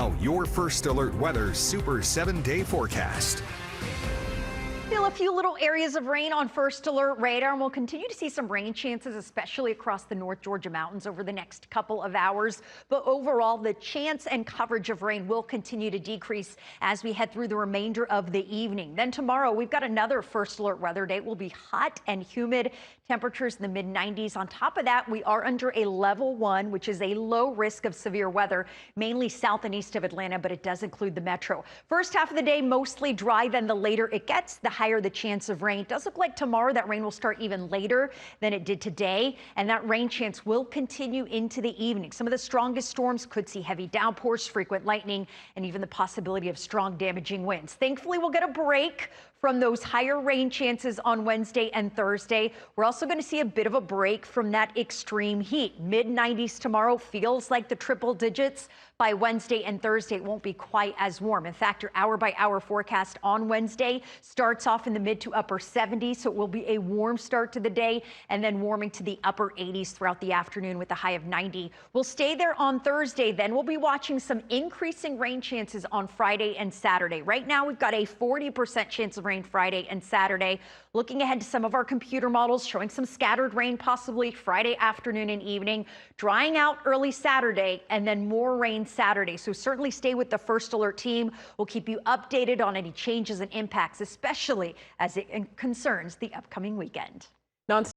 Now, your First Alert Weather Super 7-day forecast. Still a few little areas of rain on First Alert radar, and we'll continue to see some rain chances, especially across the North Georgia mountains over the next couple of hours. But overall, the chance and coverage of rain will continue to decrease as we head through the remainder of the evening. Then tomorrow, we've got another First Alert weather day. It will be hot and humid, temperatures in the mid-90s. On top of that, we are under a level 1, which is a low risk of severe weather, mainly south and east of Atlanta, but it does include the metro. First half of the day, mostly dry. Then the later it gets, the higher the chance of rain. It does look like tomorrow that rain will start even later than it did today, and that rain chance will continue into the evening. Some of the strongest storms could see heavy downpours, frequent lightning, and even the possibility of strong damaging winds. Thankfully, we'll get a break from those higher rain chances on Wednesday and Thursday. We're also going to see a bit of a break from that extreme heat. Mid-90s tomorrow, feels like the triple digits. By Wednesday and Thursday, it won't be quite as warm. In fact, your hour-by-hour forecast on Wednesday starts off in the mid to upper 70s, so it will be a warm start to the day and then warming to the upper 80s throughout the afternoon with a high of 90. We'll stay there on Thursday. Then we'll be watching some increasing rain chances on Friday and Saturday. Right now, we've got a 40% chance of rain Friday and Saturday. Looking ahead to some of our computer models showing some scattered rain possibly Friday afternoon and evening, drying out early Saturday, and then more rain Saturday. So certainly stay with the First Alert team. We'll keep you updated on any changes and impacts, especially as it concerns the upcoming weekend.